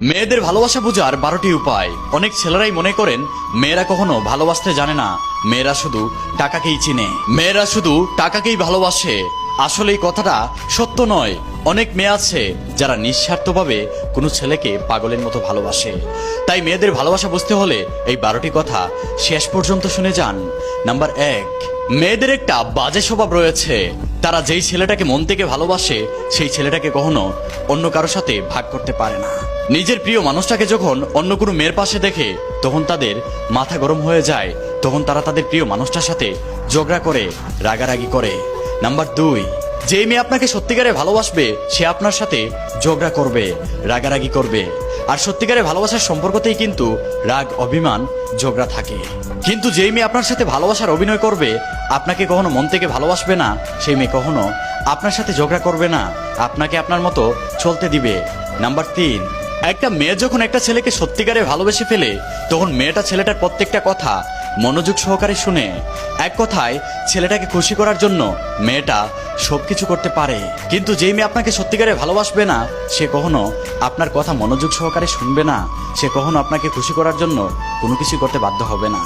মেয়েদের ভালোবাসা বোঝার 12টি উপায়। অনেক ছেলেরাই মনে করেন মেয়েরা কখনো ভালোবাসতে জানে না, মেয়েরা শুধু টাকাকেই চিনে, মেয়েরা শুধু টাকাকেই ভালোবাসে। আসলে এই কথাটা সত্য নয়। অনেক মেয়ে আছে যারা নিঃস্বার্থভাবে কোনো ছেলেকে পাগলের মতো ভালোবাসে। তাই মেয়েদের ভালোবাসা বুঝতে হলে এই 12টি কথা শেষ পর্যন্ত শুনে যান। নাম্বার 1, মেয়েদের একটা বাজে স্বভাব রয়েছে। তারা যেই ছেলেটাকে মন থেকে ভালোবাসে সেই ছেলেটাকে কখনো অন্য কারো সাথে ভাগ করতে পারে না। নিজের প্রিয় মানুষটাকে যখন অন্য কোনো মেয়ের পাশে দেখে তখন তাদের মাথা গরম হয়ে যায়, তখন তারা তাদের প্রিয় মানুষটার সাথে ঝগড়া করে, রাগারাগি করে। নাম্বার 2, যেই মেয়ে আপনাকে সত্যিকারে ভালোবাসবে সে আপনার সাথে ঝগড়া করবে, রাগারাগি করবে। আর সত্যিকারে ভালোবাসার সম্পর্কতেই কিন্তু রাগ, অভিমান, ঝগড়া থাকে। কিন্তু যেই মেয়ে আপনার সাথে ভালোবাসার অভিনয় করবে, আপনাকে কখনো মন থেকে ভালোবাসবে না, সেই মেয়ে কখনো আপনার সাথে ঝগড়া করবে না, আপনাকে আপনার মতো চলতে দিবে। নাম্বার 3, একটা মেয়ে যখন একটা ছেলেকে সত্যিকারে ভালোবেসে ফেলে তখন মেয়েটা ছেলেটার প্রত্যেকটা কথা মনোযোগ সহকারে শুনে। এক কথায় ছেলেটাকে খুশি করার জন্য মেয়েটা সবকিছু করতে পারে। কিন্তু যেই মেয়ে আপনাকে সত্যিকারে ভালোবাসবে না সে কখনো আপনার কথা মনোযোগ সহকারে শুনবে না, সে কখনো আপনাকে খুশি করার জন্য কোনো কিছু করতে বাধ্য হবে না।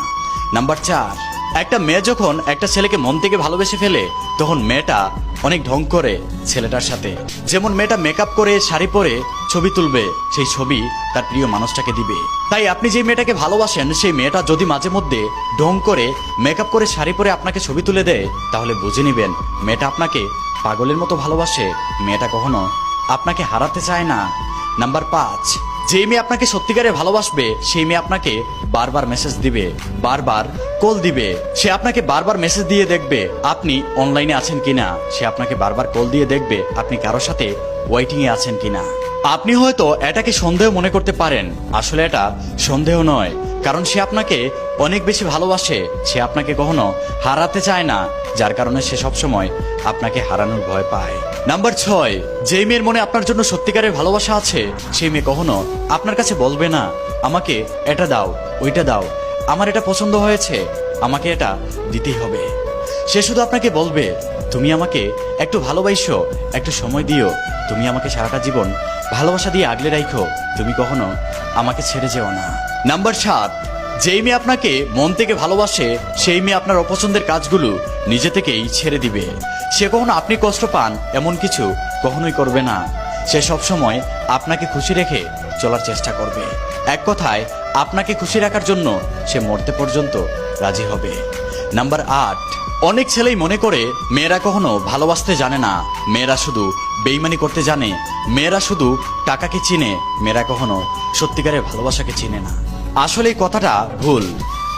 নাম্বার 4, একটা মেয়ে যখন একটা ছেলেকে মন থেকে ভালোবেসে ফেলে তখন মেয়েটা অনেক ঢং করে ছেলেটার সাথে। যেমন মেয়েটা মেকআপ করে, শাড়ি পরে ছবি তুলবে, সেই ছবি তার প্রিয় মানুষটাকে দিবে। তাই আপনি যে মেয়েটাকে ভালোবাসেন সেই মেয়েটা যদি মাঝে মধ্যে ঢং করে, মেকআপ করে, শাড়ি পরে আপনাকে ছবি তুলে দেয় তাহলে বুঝে নিবেন মেয়েটা আপনাকে পাগলের মতো ভালোবাসে, মেয়েটা কখনো আপনাকে হারাতে চায় না। নাম্বার 5, যে মেয়ে আপনাকে সত্যিকারে ভালোবাসবে সেই মেয়ে আপনাকে বারবার মেসেজ দিবে, বারবার কল দিবে। সে আপনাকে বারবার মেসেজ দিয়ে দেখবে আপনি অনলাইনে আছেন কিনা, সে আপনাকে বারবার কল দিয়ে দেখবে আপনি কারোর সাথে ওয়েটিং এ আছেন কিনা। আপনি হয়তো এটাকে সন্দেহ মনে করতে পারেন, আসলে এটা সন্দেহ নয়, কারণ সে আপনাকে অনেক বেশি ভালোবাসে, সে আপনাকে কখনো হারাতে চায় না, যার কারণে সে সবসময় আপনাকে হারানোর ভয় পায়। নাম্বার 6, যেই মেয়ের মনে আপনার জন্য সত্যিকারের ভালোবাসা আছে সেই মেয়ে কখনো আপনার কাছে বলবে না আমাকে এটা দাও, ওইটা দাও, আমার এটা পছন্দ হয়েছে, আমাকে এটা দিতেই হবে। সে শুধু আপনাকে বলবে তুমি আমাকে একটু ভালোবাসো, একটু সময় দিও, তুমি আমাকে সারাটা জীবন ভালোবাসা দিয়ে আগলে রাখো, তুমি কখনো আমাকে ছেড়ে যেও না। নাম্বার 7, যেই মেয়ে আপনাকে মন থেকে ভালোবাসে সেই মেয়ে আপনার অপছন্দের কাজগুলো নিজে থেকেই ছেড়ে দিবে। সে কখনো আপনি কষ্ট পান এমন কিছু কখনোই করবে না, সে সবসময় আপনাকে খুশি রেখে চলার চেষ্টা করবে। এক কথায় আপনাকে খুশি রাখার জন্য সে মরতে পর্যন্ত রাজি হবে। নাম্বার 8, অনেক ছেলেই মনে করে মেয়েরা কখনো ভালোবাসতে জানে না, মেয়েরা শুধু বেইমানি করতে জানে, মেয়েরা শুধু টাকাকে চিনে, মেয়েরা কখনো সত্যিকারের ভালোবাসাকে চিনে না। আসলে এই কথাটা ভুল।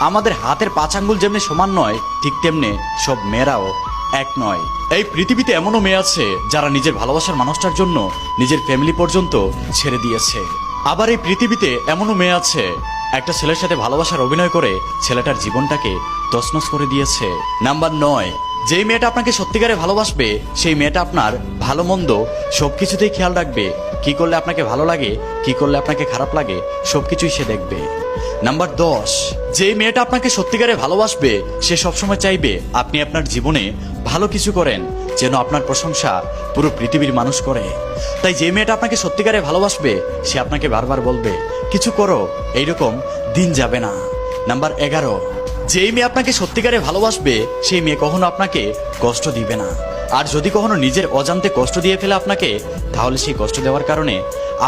আমাদের হাতের 5 আঙ্গুল যেমনি সমান নয় ঠিক তেমনি সব মেয়েরাও এক নয়। এই পৃথিবীতে এমনও মেয়ে আছে যারা নিজের ভালোবাসার মানুষটার জন্য নিজের ফ্যামিলি পর্যন্ত ছেড়ে দিয়েছে। আবার এই পৃথিবীতে এমনও মেয়ে আছে একটা ছেলের সাথে ভালোবাসার অভিনয় করে ছেলেটার জীবনটাকে তছনছ করে দিয়েছে। নাম্বার 9, যেই মেয়েটা আপনাকে সত্যিকারে ভালোবাসবে সেই মেয়েটা আপনার ভালো মন্দ সবকিছুতেই খেয়াল রাখবে, কি করলে আপনাকে ভালো লাগে, কি করলে আপনাকে খারাপ লাগে, সবকিছুই সে দেখবে। নাম্বার 10, যেই মেয়েটা আপনাকে সত্যিকারে ভালোবাসবে সে সবসময় চাইবে আপনি আপনার জীবনে ভালো কিছু করেন, যেন আপনার প্রশংসা পুরো পৃথিবীর মানুষ করে। তাই যে মেয়েটা আপনাকে সত্যিকারে ভালোবাসবে সে আপনাকে বারবার বলবে কিছু করো, এইরকম দিন যাবে না। নাম্বার 11, যেই মেয়ে আপনাকে সত্যিকারে ভালোবাসবে সেই মেয়ে কখনো আপনাকে কষ্ট দিবে না, আর যদি কখনো নিজের অজান্তে কষ্ট দিয়ে ফেলে আপনাকে তাহলে সেই কষ্ট দেওয়ার কারণে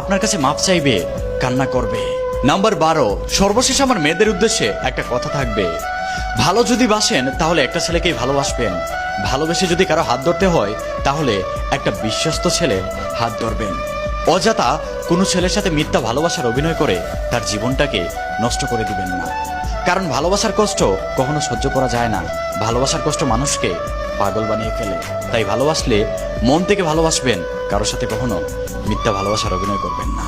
আপনার কাছে মাপ চাইবে, কান্না করবে। নাম্বার 12, সর্বশেষ আমার মেয়েদের উদ্দেশ্যে একটা কথা থাকবে, ভালো যদি বাসেন তাহলে একটা ছেলেকেই ভালোবাসবেন, ভালোবেসে যদি কারো হাত ধরতে হয় তাহলে একটা বিশ্বস্ত ছেলে হাত ধরবেন। অযথা কোনো ছেলের সাথে মিথ্যা ভালোবাসার অভিনয় করে তার জীবনটাকে নষ্ট করে দিবেন না, কারণ ভালোবাসার কষ্ট কখনো সহ্য করা যায় না, ভালোবাসার কষ্ট মানুষকে পাগল বানিয়ে ফেলে। তাই ভালোবাসলে মন থেকে ভালোবাসবেন, কারোর সাথে কখনো মিথ্যা ভালোবাসার অভিনয় করবেন না।